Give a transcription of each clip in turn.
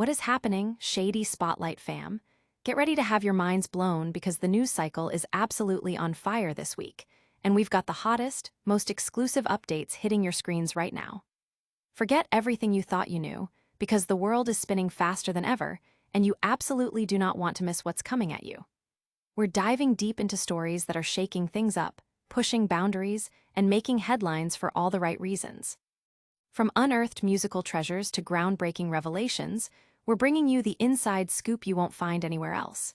What is happening, Shady Spotlight fam? Get ready to have your minds blown because the news cycle is absolutely on fire this week, and we've got the hottest, most exclusive updates hitting your screens right now. Forget everything you thought you knew, because the world is spinning faster than ever, and you absolutely do not want to miss what's coming at you. We're diving deep into stories that are shaking things up, pushing boundaries, and making headlines for all the right reasons. From unearthed musical treasures to groundbreaking revelations, we're bringing you the inside scoop you won't find anywhere else.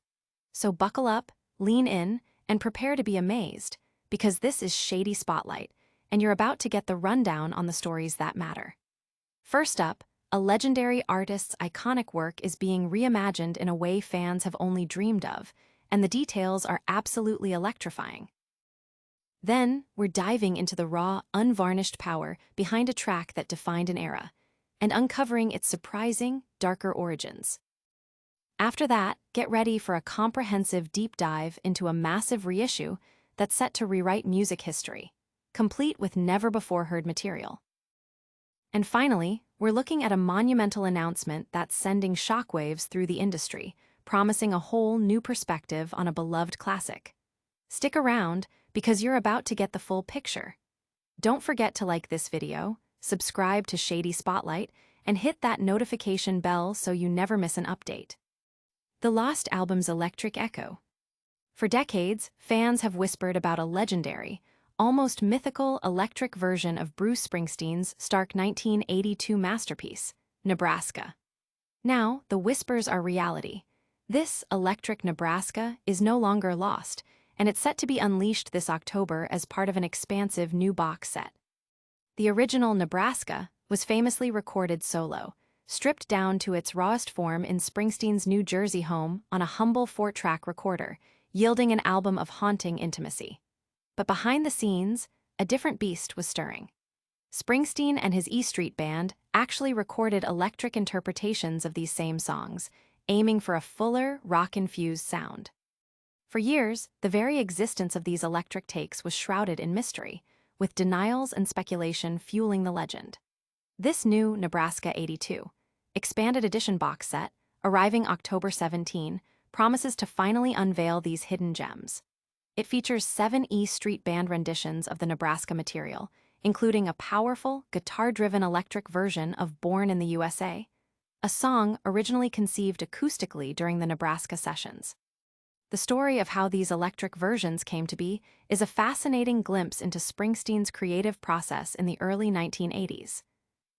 So buckle up, lean in, and prepare to be amazed, because this is Shady Spotlight, and you're about to get the rundown on the stories that matter. First up, a legendary artist's iconic work is being reimagined in a way fans have only dreamed of, and the details are absolutely electrifying. Then, we're diving into the raw, unvarnished power behind a track that defined an era, and uncovering its surprising, darker origins. After that, get ready for a comprehensive deep dive into a massive reissue that's set to rewrite music history, complete with never-before-heard material. And finally, we're looking at a monumental announcement that's sending shockwaves through the industry, promising a whole new perspective on a beloved classic. Stick around, because you're about to get the full picture. Don't forget to like this video, subscribe to Shady Spotlight, and hit that notification bell so you never miss an update. The Lost album's Electric Echo. For decades, fans have whispered about a legendary, almost mythical electric version of Bruce Springsteen's stark 1982 masterpiece, Nebraska. Now, the whispers are reality. This Electric Nebraska is no longer lost, and it's set to be unleashed this October as part of an expansive new box set. The original Nebraska was famously recorded solo, stripped down to its rawest form in Springsteen's New Jersey home on a humble 4-track recorder, yielding an album of haunting intimacy. But behind the scenes, a different beast was stirring. Springsteen and his E Street Band actually recorded electric interpretations of these same songs, aiming for a fuller, rock-infused sound. For years, the very existence of these electric takes was shrouded in mystery, with denials and speculation fueling the legend. This new Nebraska 82, expanded edition box set, arriving October 17, promises to finally unveil these hidden gems. It features 7 E Street Band renditions of the Nebraska material, including a powerful, guitar-driven electric version of Born in the U.S.A., a song originally conceived acoustically during the Nebraska sessions. The story of how these electric versions came to be is a fascinating glimpse into Springsteen's creative process in the early 1980s.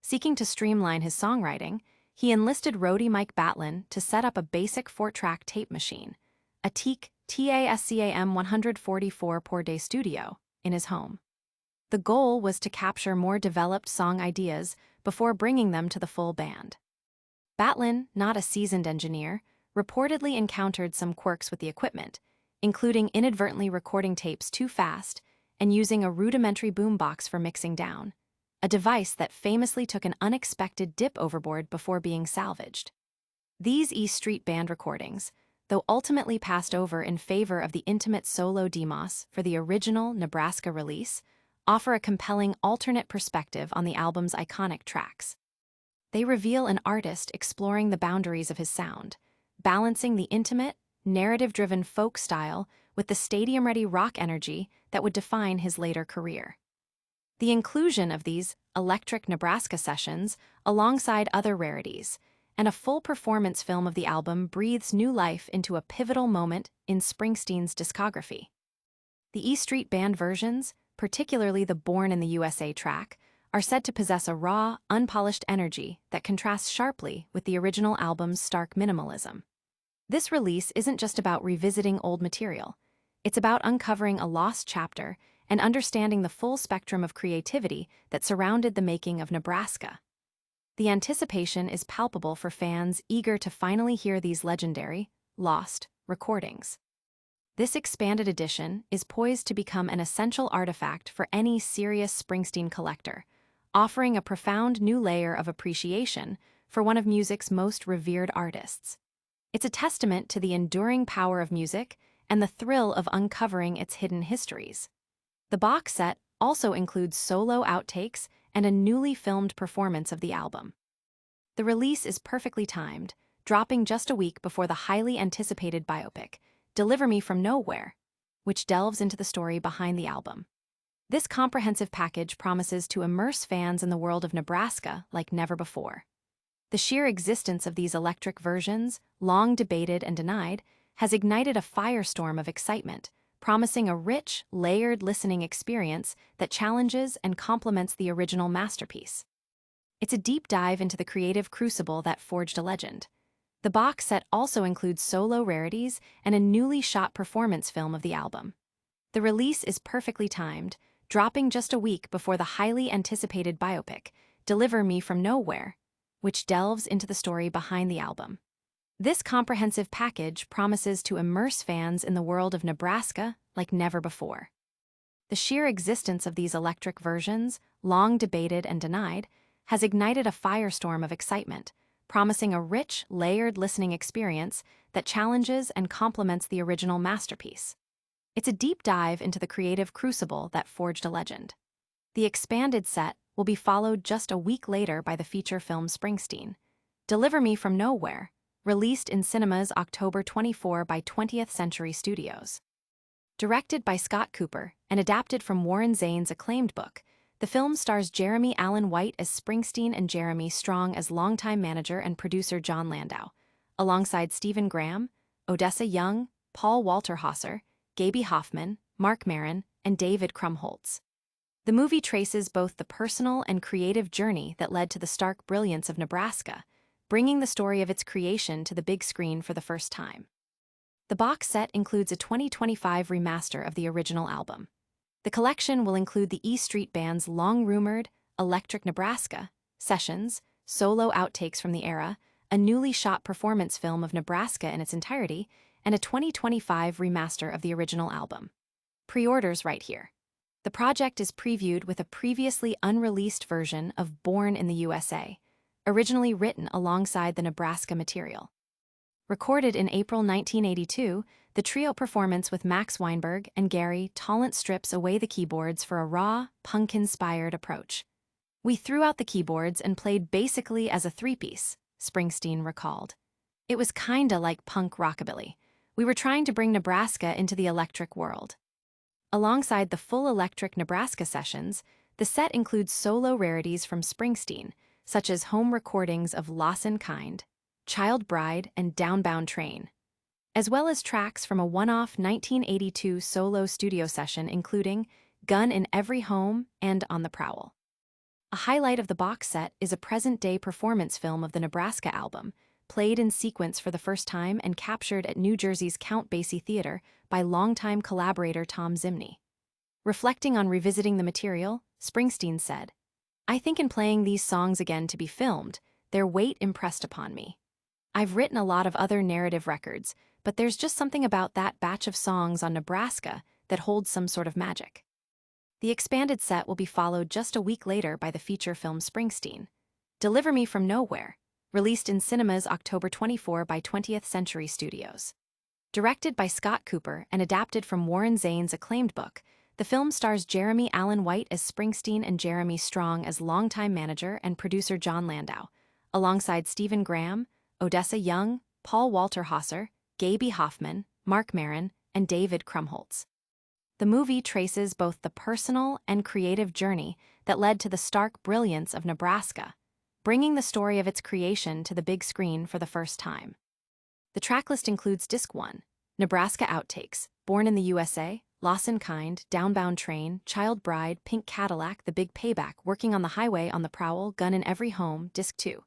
Seeking to streamline his songwriting, he enlisted roadie Mike Batlin to set up a basic 4-track tape machine, a teak TASCAM 144-day studio, in his home. The goal was to capture more developed song ideas before bringing them to the full band. Batlin, not a seasoned engineer, reportedly encountered some quirks with the equipment, including inadvertently recording tapes too fast and using a rudimentary boombox for mixing down, a device that famously took an unexpected dip overboard before being salvaged. These E Street Band recordings, though ultimately passed over in favor of the intimate solo demos for the original Nebraska release, offer a compelling alternate perspective on the album's iconic tracks. They reveal an artist exploring the boundaries of his sound, balancing the intimate, narrative-driven folk style with the stadium-ready rock energy that would define his later career. The inclusion of these Electric Nebraska sessions, alongside other rarities, and a full performance film of the album breathes new life into a pivotal moment in Springsteen's discography. The E Street Band versions, particularly the Born in the U.S.A. track, are said to possess a raw, unpolished energy that contrasts sharply with the original album's stark minimalism. This release isn't just about revisiting old material. It's about uncovering a lost chapter and understanding the full spectrum of creativity that surrounded the making of Nebraska. The anticipation is palpable for fans eager to finally hear these legendary, lost recordings. This expanded edition is poised to become an essential artifact for any serious Springsteen collector, offering a profound new layer of appreciation for one of music's most revered artists. It's a testament to the enduring power of music and the thrill of uncovering its hidden histories. The box set also includes solo outtakes and a newly filmed performance of the album. The release is perfectly timed, dropping just a week before the highly anticipated biopic, Deliver Me From Nowhere, which delves into the story behind the album. This comprehensive package promises to immerse fans in the world of Nebraska like never before. The sheer existence of these electric versions, long debated and denied, has ignited a firestorm of excitement, promising a rich, layered listening experience that challenges and complements the original masterpiece. It's a deep dive into the creative crucible that forged a legend. The box set also includes solo rarities and a newly shot performance film of the album. The release is perfectly timed, dropping just a week before the highly anticipated biopic, Deliver Me From Nowhere, which delves into the story behind the album. This comprehensive package promises to immerse fans in the world of Nebraska like never before. The sheer existence of these electric versions, long debated and denied, has ignited a firestorm of excitement, promising a rich, layered listening experience that challenges and complements the original masterpiece. It's a deep dive into the creative crucible that forged a legend. The expanded set will be followed just a week later by the feature film Springsteen, Deliver Me From Nowhere, released in cinemas October 24 by 20th Century Studios. Directed by Scott Cooper and adapted from Warren Zane's acclaimed book, the film stars Jeremy Allen White as Springsteen and Jeremy Strong as longtime manager and producer John Landau, alongside Stephen Graham, Odessa Young, Paul Walter Hauser, Gaby Hoffman, Mark Maron, and David Krumholtz. The movie traces both the personal and creative journey that led to the stark brilliance of Nebraska, bringing the story of its creation to the big screen for the first time. The box set includes a 2025 remaster of the original album. The collection will include the E Street Band's long-rumored Electric Nebraska sessions, solo outtakes from the era, a newly shot performance film of Nebraska in its entirety, and a 2025 remaster of the original album. Pre-orders right here. The project is previewed with a previously unreleased version of Born in the U.S.A., originally written alongside the Nebraska material. Recorded in April 1982, the trio performance with Max Weinberg and Gary Talent strips away the keyboards for a raw, punk-inspired approach. "We threw out the keyboards and played basically as a three-piece," Springsteen recalled. "It was kinda like punk rockabilly. We were trying to bring Nebraska into the electric world." Alongside the full Electric Nebraska sessions, the set includes solo rarities from Springsteen, such as home recordings of Lawson Kind, Child Bride, and Downbound Train, as well as tracks from a one-off 1982 solo studio session including Gun in Every Home and On the Prowl. A highlight of the box set is a present-day performance film of the Nebraska album, played in sequence for the first time and captured at New Jersey's Count Basie Theater by longtime collaborator Tom Zimney. Reflecting on revisiting the material, Springsteen said, "I think in playing these songs again to be filmed, their weight impressed upon me. I've written a lot of other narrative records, but there's just something about that batch of songs on Nebraska that holds some sort of magic." The expanded set will be followed just a week later by the feature film Springsteen, Deliver Me From Nowhere, released in cinemas October 24 by 20th Century Studios. Directed by Scott Cooper and adapted from Warren Zane's acclaimed book, the film stars Jeremy Allen White as Springsteen and Jeremy Strong as longtime manager and producer John Landau, alongside Stephen Graham, Odessa Young, Paul Walter Hauser, Gaby Hoffman, Mark Maron, and David Krumholtz. The movie traces both the personal and creative journey that led to the stark brilliance of Nebraska, bringing the story of its creation to the big screen for the first time. The tracklist includes Disc 1, Nebraska Outtakes, Born in the U.S.A., Lawson Kind, Downbound Train, Child Bride, Pink Cadillac, The Big Payback, Working on the Highway, On the Prowl, Gun in Every Home, Disc 2,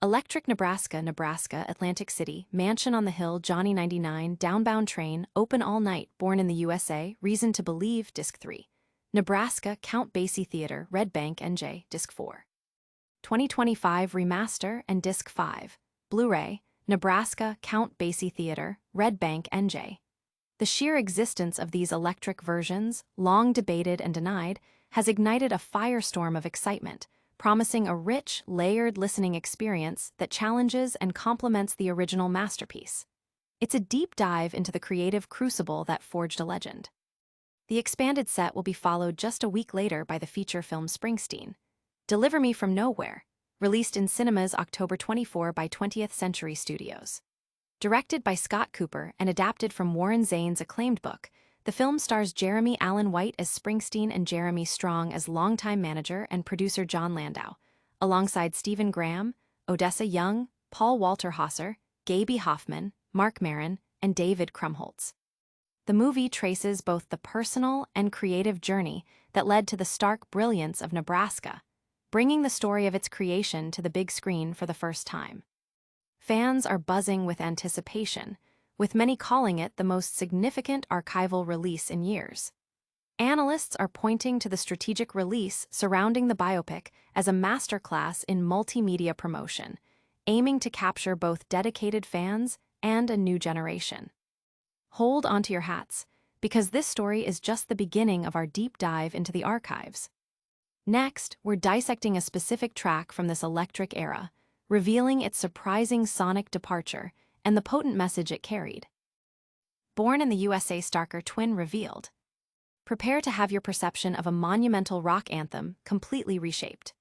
Electric Nebraska, Nebraska, Atlantic City, Mansion on the Hill, Johnny 99, Downbound Train, Open All Night, Born in the U.S.A., Reason to Believe, Disc 3, Nebraska, Count Basie Theater, Red Bank, NJ, Disc 4. 2025 Remaster and Disc 5, Blu-ray, Nebraska, Count Basie Theater, Red Bank, NJ. The sheer existence of these electric versions, long debated and denied, has ignited a firestorm of excitement, promising a rich, layered listening experience that challenges and complements the original masterpiece. It's a deep dive into the creative crucible that forged a legend. The expanded set will be followed just a week later by the feature film Springsteen, Deliver Me From Nowhere, released in cinemas October 24 by 20th Century Studios. Directed by Scott Cooper and adapted from Warren Zane's acclaimed book, the film stars Jeremy Allen White as Springsteen and Jeremy Strong as longtime manager and producer John Landau, alongside Stephen Graham, Odessa Young, Paul Walter Hauser, Gaby Hoffman, Mark Maron, and David Krumholtz. The movie traces both the personal and creative journey that led to the stark brilliance of Nebraska, bringing the story of its creation to the big screen for the first time. Fans are buzzing with anticipation, with many calling it the most significant archival release in years. Analysts are pointing to the strategic release surrounding the biopic as a masterclass in multimedia promotion, aiming to capture both dedicated fans and a new generation. Hold onto your hats, because this story is just the beginning of our deep dive into the archives. Next, we're dissecting a specific track from this electric era, revealing its surprising sonic departure and the potent message it carried. Born in the U.S.A. Starker Twin revealed. Prepare to have your perception of a monumental rock anthem completely reshaped.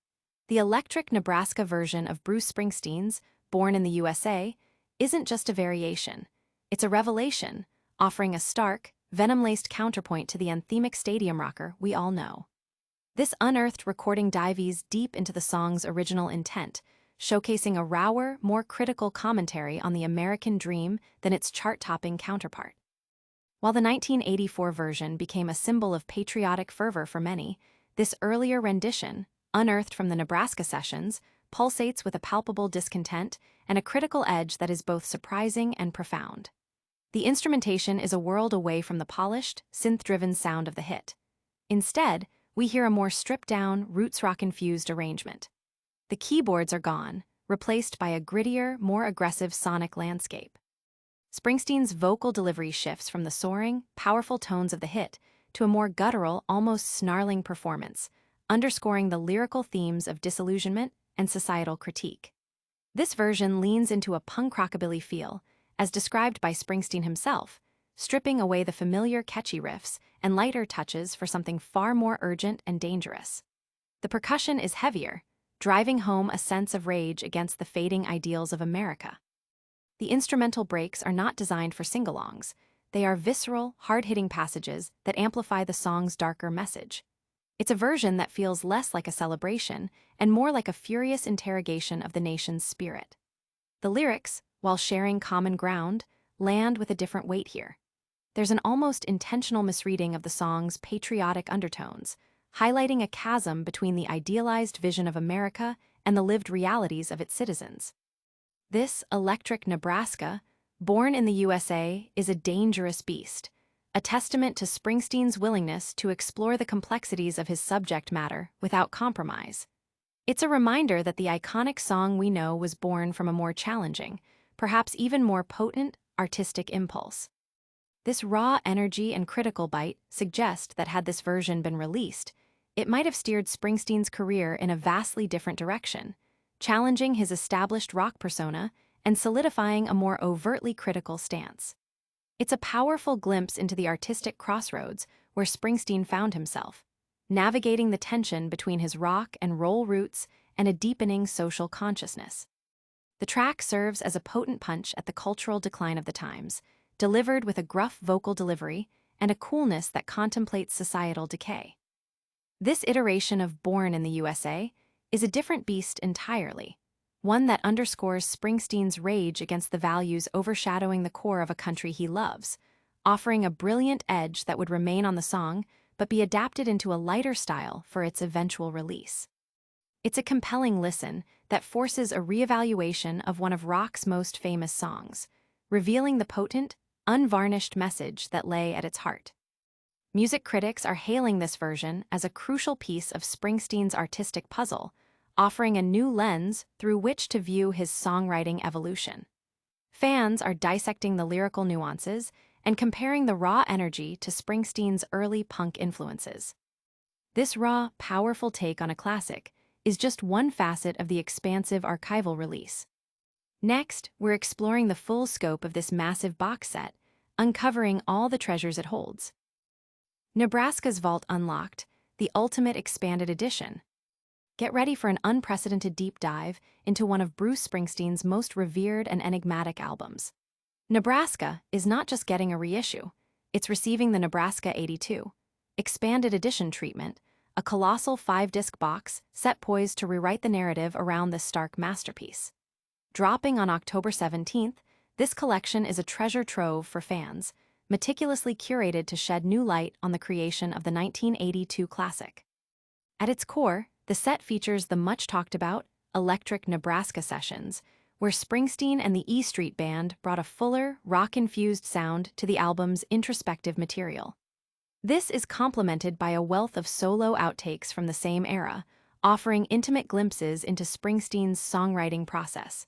The Electric Nebraska version of Bruce Springsteen's Born in the U.S.A. isn't just a variation, it's a revelation, offering a stark, venom-laced counterpoint to the anthemic stadium rocker we all know. This unearthed recording dives deep into the song's original intent, showcasing a rawer, more critical commentary on the American dream than its chart-topping counterpart. While the 1984 version became a symbol of patriotic fervor for many, this earlier rendition, unearthed from the Nebraska sessions, pulsates with a palpable discontent and a critical edge that is both surprising and profound. The instrumentation is a world away from the polished, synth-driven sound of the hit. Instead, we hear a more stripped-down, roots rock-infused arrangement. The keyboards are gone, replaced by a grittier, more aggressive sonic landscape. Springsteen's vocal delivery shifts from the soaring, powerful tones of the hit to a more guttural, almost snarling performance, underscoring the lyrical themes of disillusionment and societal critique. This version leans into a punk rockabilly feel, as described by Springsteen himself, stripping away the familiar catchy riffs and lighter touches for something far more urgent and dangerous. The percussion is heavier, driving home a sense of rage against the fading ideals of America. The instrumental breaks are not designed for sing-alongs. They are visceral, hard-hitting passages that amplify the song's darker message. It's a version that feels less like a celebration and more like a furious interrogation of the nation's spirit. The lyrics, while sharing common ground, land with a different weight here. There's an almost intentional misreading of the song's patriotic undertones, highlighting a chasm between the idealized vision of America and the lived realities of its citizens. This Electric Nebraska, born in the U.S.A., is a dangerous beast, a testament to Springsteen's willingness to explore the complexities of his subject matter without compromise. It's a reminder that the iconic song we know was born from a more challenging, perhaps even more potent, artistic impulse. This raw energy and critical bite suggest that had this version been released, it might have steered Springsteen's career in a vastly different direction, challenging his established rock persona and solidifying a more overtly critical stance. It's a powerful glimpse into the artistic crossroads where Springsteen found himself, navigating the tension between his rock and roll roots and a deepening social consciousness. The track serves as a potent punch at the cultural decline of the times, delivered with a gruff vocal delivery and a coolness that contemplates societal decay. This iteration of Born in the U.S.A. is a different beast entirely, one that underscores Springsteen's rage against the values overshadowing the core of a country he loves, offering a brilliant edge that would remain on the song but be adapted into a lighter style for its eventual release. It's a compelling listen that forces a reevaluation of one of rock's most famous songs, revealing the potent, unvarnished message that lay at its heart. Music critics are hailing this version as a crucial piece of Springsteen's artistic puzzle, offering a new lens through which to view his songwriting evolution. Fans are dissecting the lyrical nuances and comparing the raw energy to Springsteen's early punk influences. This raw, powerful take on a classic is just one facet of the expansive archival release. Next, we're exploring the full scope of this massive box set, uncovering all the treasures it holds. Nebraska's Vault Unlocked, the ultimate expanded edition. get ready for an unprecedented deep dive into one of Bruce Springsteen's most revered and enigmatic albums. Nebraska is not just getting a reissue, it's receiving the Nebraska 82 expanded edition treatment, a colossal 5-disc box set poised to rewrite the narrative around this stark masterpiece. Dropping on October 17th, this collection is a treasure trove for fans, meticulously curated to shed new light on the creation of the 1982 classic. At its core, the set features the much-talked-about Electric Nebraska sessions, where Springsteen and the E Street Band brought a fuller, rock-infused sound to the album's introspective material. This is complemented by a wealth of solo outtakes from the same era, offering intimate glimpses into Springsteen's songwriting process.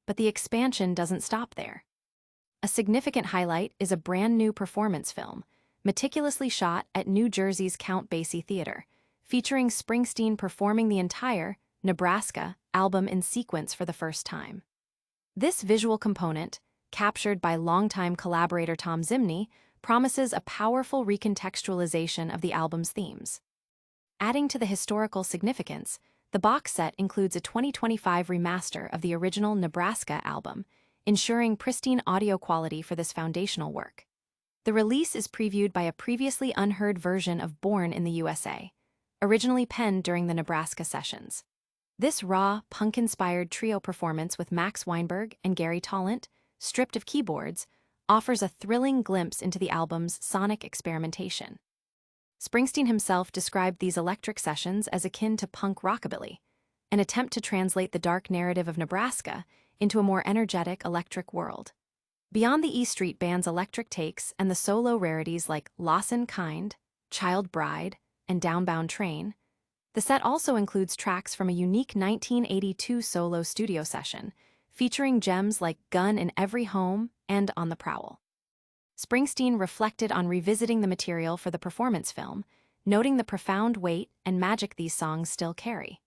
But the expansion doesn't stop there. A significant highlight is a brand-new performance film, meticulously shot at New Jersey's Count Basie Theater, featuring Springsteen performing the entire Nebraska album in sequence for the first time. This visual component, captured by longtime collaborator Tom Zimney, promises a powerful recontextualization of the album's themes. Adding to the historical significance, the box set includes a 2025 remaster of the original Nebraska album, ensuring pristine audio quality for this foundational work. The release is previewed by a previously unheard version of Born in the U.S.A., originally penned during the Nebraska sessions. This raw, punk-inspired trio performance with Max Weinberg and Gary Talent, stripped of keyboards, offers a thrilling glimpse into the album's sonic experimentation. Springsteen himself described these electric sessions as akin to punk rockabilly, an attempt to translate the dark narrative of Nebraska into a more energetic electric world. Beyond the E Street Band's electric takes and the solo rarities like Lawson Kind, Child Bride, and Downbound Train, the set also includes tracks from a unique 1982 solo studio session, featuring gems like Gun in Every Home and On the Prowl. Springsteen reflected on revisiting the material for the performance film, noting the profound weight and magic these songs still carry.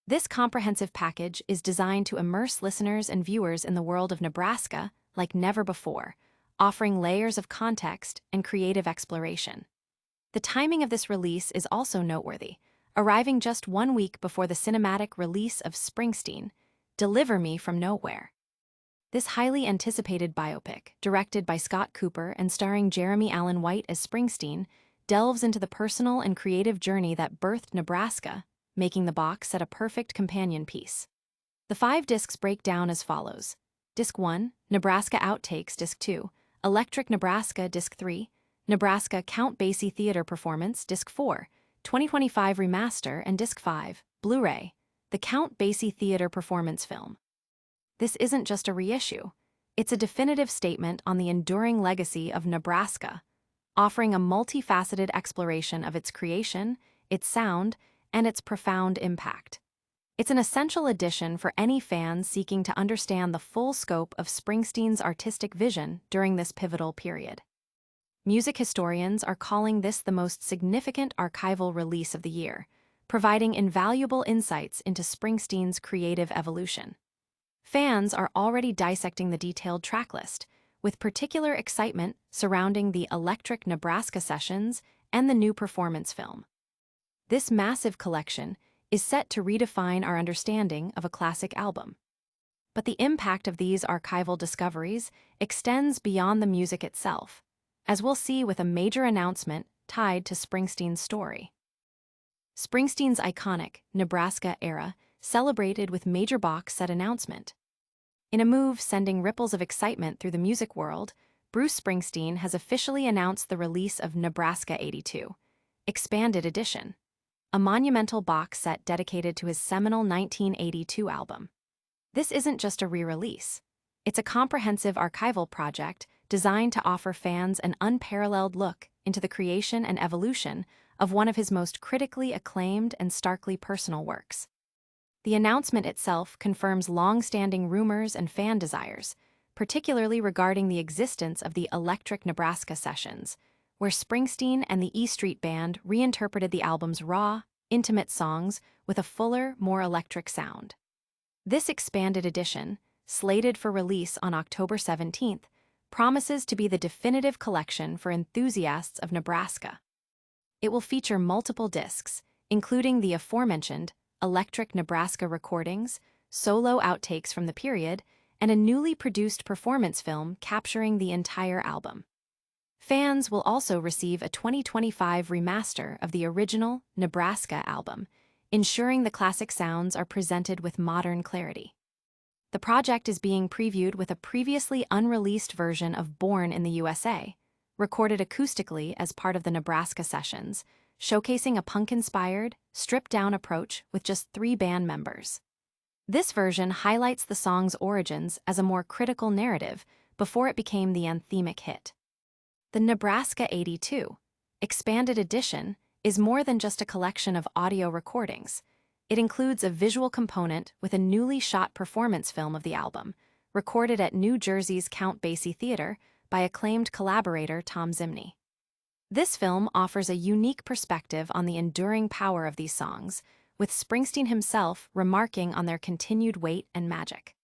This comprehensive package is designed to immerse listeners and viewers in the world of Nebraska like never before, offering layers of context and creative exploration. The timing of this release is also noteworthy, arriving just 1 week before the cinematic release of Springsteen, Deliver Me from Nowhere. This highly anticipated biopic, directed by Scott Cooper and starring Jeremy Allen White as Springsteen, delves into the personal and creative journey that birthed Nebraska, making the box set a perfect companion piece. The 5 discs break down as follows. Disc 1, Nebraska Outtakes, Disc 2, Electric Nebraska, Disc 3, Nebraska Count Basie Theater Performance, Disc 4, 2025 Remaster, and Disc 5, Blu-ray, the Count Basie Theater Performance Film. This isn't just a reissue, it's a definitive statement on the enduring legacy of Nebraska, offering a multifaceted exploration of its creation, its sound, and its profound impact. It's an essential addition for any fan seeking to understand the full scope of Springsteen's artistic vision during this pivotal period. Music historians are calling this the most significant archival release of the year, providing invaluable insights into Springsteen's creative evolution. Fans are already dissecting the detailed tracklist, with particular excitement surrounding the Electric Nebraska sessions and the new performance film. This massive collection is set to redefine our understanding of a classic album. But the impact of these archival discoveries extends beyond the music itself, as we'll see with a major announcement tied to Springsteen's story. Springsteen's iconic Nebraska era celebrated with major box set announcement. In a move sending ripples of excitement through the music world, Bruce Springsteen has officially announced the release of Nebraska 82, Expanded Edition, a monumental box set dedicated to his seminal 1982 album. This isn't just a re-release. It's a comprehensive archival project designed to offer fans an unparalleled look into the creation and evolution of one of his most critically acclaimed and starkly personal works. The announcement itself confirms long-standing rumors and fan desires, particularly regarding the existence of the Electric Nebraska sessions, where Springsteen and the E Street Band reinterpreted the album's raw, intimate songs with a fuller, more electric sound. This expanded edition, slated for release on October 17th, promises to be the definitive collection for enthusiasts of Nebraska. It will feature multiple discs, including the aforementioned Electric Nebraska recordings, solo outtakes from the period, and a newly produced performance film capturing the entire album. Fans will also receive a 2025 remaster of the original Nebraska album, ensuring the classic sounds are presented with modern clarity. The project is being previewed with a previously unreleased version of Born in the U.S.A., recorded acoustically as part of the Nebraska sessions, showcasing a punk-inspired, stripped-down approach with just 3 band members. This version highlights the song's origins as a more critical narrative before it became the anthemic hit. The Nebraska 82 Expanded Edition is more than just a collection of audio recordings. It includes a visual component with a newly shot performance film of the album, recorded at New Jersey's Count Basie Theater by acclaimed collaborator Tom Zimney. This film offers a unique perspective on the enduring power of these songs, with Springsteen himself remarking on their continued weight and magic.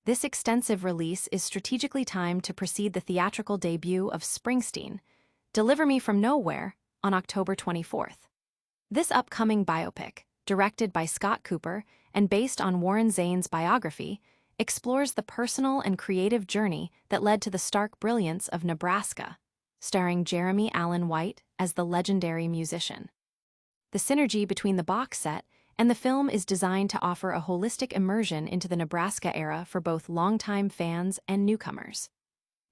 This extensive release is strategically timed to precede the theatrical debut of Springsteen, Deliver Me From Nowhere, on October 24th. This upcoming biopic, directed by Scott Cooper and based on Warren Zane's biography, explores the personal and creative journey that led to the stark brilliance of Nebraska, starring Jeremy Allen White as the legendary musician. The synergy between the box set and the film is designed to offer a holistic immersion into the Nebraska era for both longtime fans and newcomers.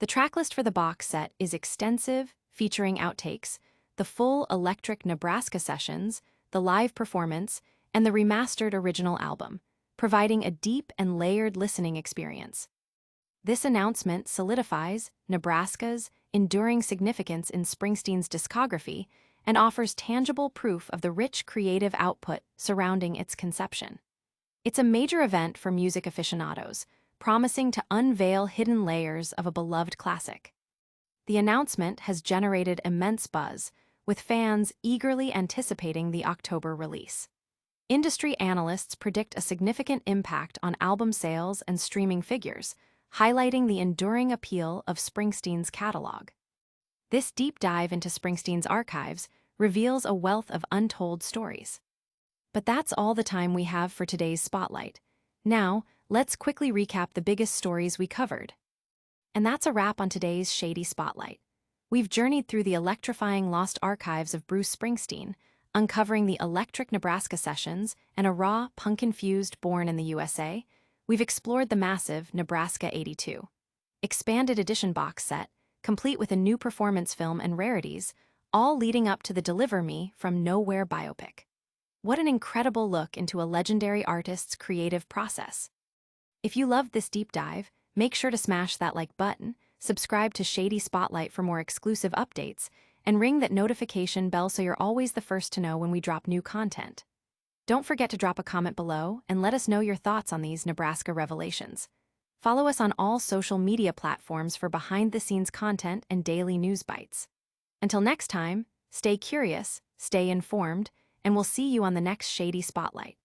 The tracklist for the box set is extensive, featuring outtakes, the full Electric Nebraska sessions, the live performance, and the remastered original album, providing a deep and layered listening experience. This announcement solidifies Nebraska's enduring significance in Springsteen's discography and offers tangible proof of the rich creative output surrounding its conception. It's a major event for music aficionados, promising to unveil hidden layers of a beloved classic. The announcement has generated immense buzz, with fans eagerly anticipating the October release. Industry analysts predict a significant impact on album sales and streaming figures, highlighting the enduring appeal of Springsteen's catalog. This deep dive into Springsteen's archives reveals a wealth of untold stories. But that's all the time we have for today's Spotlight. Now, let's quickly recap the biggest stories we covered. And that's a wrap on today's Shady Spotlight. We've journeyed through the electrifying lost archives of Bruce Springsteen, uncovering the Electric Nebraska sessions and a raw, punk-infused Born in the U.S.A. We've explored the massive Nebraska 82 Expanded Edition box set, complete with a new performance film and rarities, all leading up to the Deliver Me From Nowhere biopic. What an incredible look into a legendary artist's creative process. If you loved this deep dive, make sure to smash that like button, subscribe to Shady Spotlight for more exclusive updates, and ring that notification bell so you're always the first to know when we drop new content. Don't forget to drop a comment below and let us know your thoughts on these Nebraska revelations. Follow us on all social media platforms for behind-the-scenes content and daily news bites. Until next time, stay curious, stay informed, and we'll see you on the next Shady Spotlight.